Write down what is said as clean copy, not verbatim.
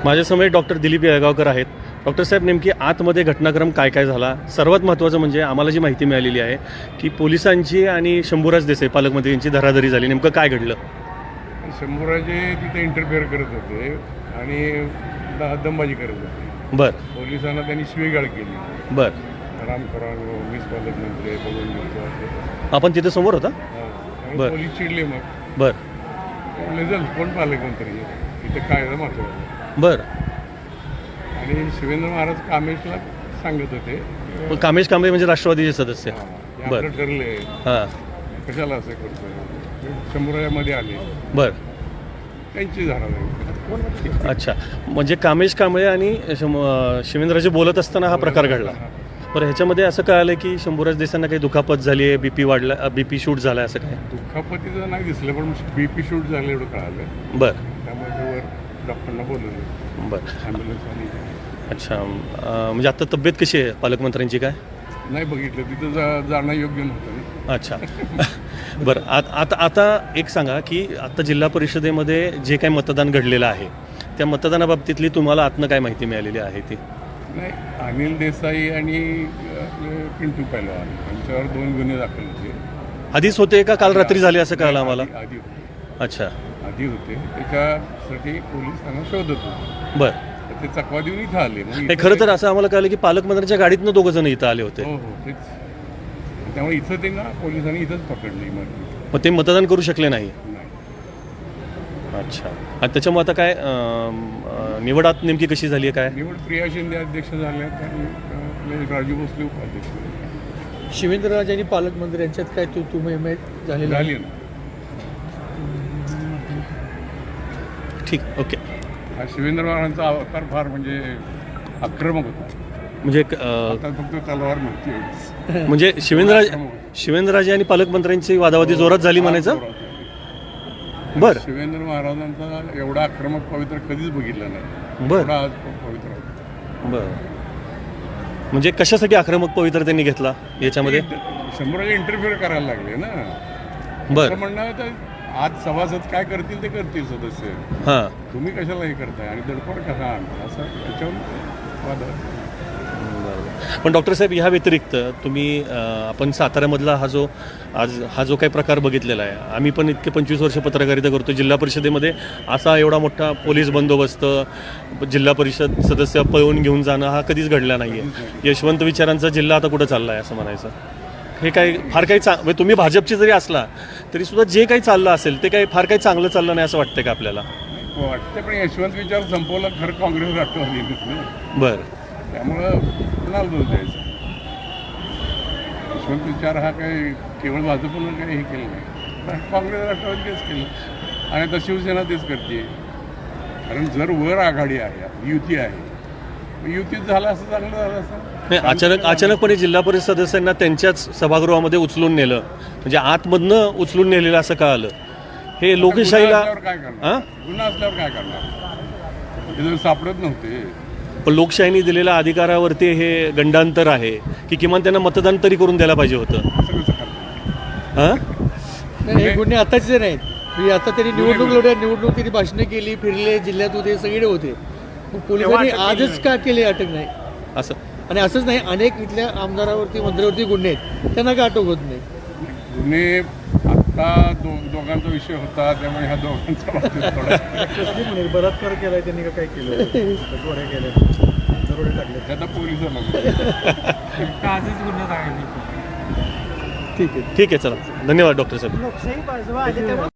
माझ्यासमोर डॉक्टर दिलीप येळगावकर आहेत. डॉक्टर साहेब, नेमकी आतमध्ये घटनाक्रम काय काय झाला? सर्वात महत्त्वाचं म्हणजे आम्हाला जी माहिती मिळालेली आहे की पोलिसांची आणि शंभूराज देसाई पालकमंत्री यांची धराधरी झाली. नेमकं काय घडलं? शंभूराजे तिथे इंटरफेअर करत होते आणि दमबाजी करत होते. बर पोलिसांना त्यांनी शिवीगाळ केली. बर आराम करा, मीच पालकमंत्री आहे, बघून घेतो. आपण तिथे समोर होता? त्यामुळे पोलीस चिडले. मग बर म्हणले चल कोण पालकमंत्री आहे, इथे काय महत्त्वाचं. बर आणि शिवेंद्र महाराज कामेशला सांगत होते, कामेश कांबळे म्हणजे राष्ट्रवादीचे सदस्य. आपलं बर ठरले, हां कशाला असं करतोय. शंभूराजामध्ये आले, बर त्यांची झाला. अच्छा, म्हणजे कामेश कांबळे आणि शिवेंद्रराजे बोलत असताना हा प्रकार घडला. बरं, ह्याच्यामध्ये असं कळालं की शंभूराज देसाईंना काही दुखापत झाली आहे, बीपी वाढला, बीपी शूट झाला असं काय? दुखापतीचं नाही दिसलं, पण बीपी शूट झालं एवढं कळालं. बरं, त्यामुळे वर डॉक्टरना बोलवलं. बरं, ॲम्ब्युलन्स आली. अच्छा. म्हणजे आता तब्येत कशी आहे पालकमंत्र्यांची? काय नाही बघितलं, तिथं जाणं योग्य नव्हतं ना. अच्छा. बरं, आता आता एक सांगा की आता जिल्हा परिषदेमध्ये जे काही मतदान घडलेलं आहे त्या मतदानाबाबतीतली तुम्हाला आतनं काय माहिती मिळालेली आहे ती? नाही, अनिल देसाई आणि पिंटू पहलवान यांच्यावर 2 गुन्हे दाखल होते. आधीच होते का काल रात्री झाले असं कळलं आम्हाला? आधी होते. अच्छा, आधी होते. त्याच्यासाठी पोलीस त्यांना शोधत होते. बरं. तर ते चकवा देऊन इथं आले. मग नाही, खरं तर असं आम्हाला कळलं की पालकमंत्र्यांच्या गाडीतनं 2 जण इथं आले होते. हो, तेच. त्यामुळे इथं ते ना पोलिसांनी इथंच पकडले. मग ते मतदान करू शकले नाही. नाही. अच्छा. आणि त्याच्यामुळे आता काय निवडात नेमकी कशी झाली आहे काय? निवड प्रिया शिंदे अध्यक्ष झाल्या आणि राजू भोसले उपाध्यक्ष. शिवेंद्रराजे आणि पालकमंत्री यांच्यात काय तुम्ही झालेली झाली ना. ठीक, ओके. हा शिवेंद्र महाराजांचा अवतार फार म्हणजे आक्रमक होता. म्हणजे आता फक्त तलवार नव्हती. म्हणजे शिवेंद्रराजे आणि पालकमंत्र्यांची वादावादी जोरात झाली म्हणायचं? बरं. शिवेंद्र महाराजांचा एवढा आक्रमक पवित्र कधीच बघितला नाही. बरं. एवढा पवित्र होता. बरं. म्हणजे कशासाठी आक्रमक पवित्र त्यांनी घेतला याच्यामध्ये? शंभराचे इंटरफेअर करायला लागले ना. बरं. म्हणणं तर आज सभासद काय करतील ते करतील सदस्य. हां. तुम्ही कशाला हे करताय आणि दडपण कसा आणता, असं याच्यावर वाद आहे. पण डॉक्टर साहेब, ह्या व्यतिरिक्त तुम्ही आपण साताऱ्यामधला हा जो काही प्रकार बघितलेला आहे, आम्ही पण इतके 25 वर्ष पत्रकारिता करतो. जिल्हा परिषदेमध्ये असा एवढा मोठा पोलीस बंदोबस्त, जिल्हा परिषद सदस्य पळवून घेऊन जाणं हा कधीच घडला नाही आहे. यशवंत विचारांचा जिल्हा आता कुठं चालला आहे असं म्हणायचं? हे काही फार काही म्हणजे तुम्ही भाजपची जरी असला तरी सुद्धा जे काही चाललं असेल ते काही फार काही चांगलं चाललं नाही असं वाटतं का आपल्याला? वाटतं, पण यशवंत विचार संपवला खरं काँग्रेस राष्ट्रवादी. बरं. त्यामुळं कुणाला दोष द्यायचा? यशवंत विचार हा काही केवळ भाजपनं काही हे केलं नाही, काँग्रेस राष्ट्रवादी तेच केलं आणि आता शिवसेना तेच करते. कारण जर वर आघाडी आहे, युती आहे, युतीत झालं असं चांगलं झालं असं. अचानकपणे जिल्हा परिषद सदस्यांना त्यांच्याच सभागृहामध्ये उचलून नेलं, म्हणजे आतमधनं उचलून नेलेलं असं कळालं. हे लोकशाहीला काय करणार? गुन्हा असल्यावर काय करणार? ते जर सापडत नव्हते. पण लोकशाहीने दिलेल्या अधिकारावरती हे गंडांतर आहे की किमान त्यांना मतदान तरी करून द्यायला पाहिजे होतं. असं कसं करणार? हां, नाही, हे गुन्हे आताचे नाहीत. म्हणजे आता त्यांनी निवडणूक त्यांनी भाषणं केली, फिरले, जिल्ह्यात होते, सगळे होते. मग पोलिसांनी आजच का केले अटक नाही? असं. आणि असंच नाही, अनेक इथल्या आमदारावरती मंत्र्यावरती गुन्हे आहेत, त्यांना का अटक होत नाही? गुन्हे आत्ता दोघांचा विषय होता, त्यामुळे ह्या दोघांचा बलात्कार केलाय त्यांनी का काय केलं? त्याचा पोलिसांना ठीक आहे. ठीक आहे, चला, धन्यवाद डॉक्टर साहेब.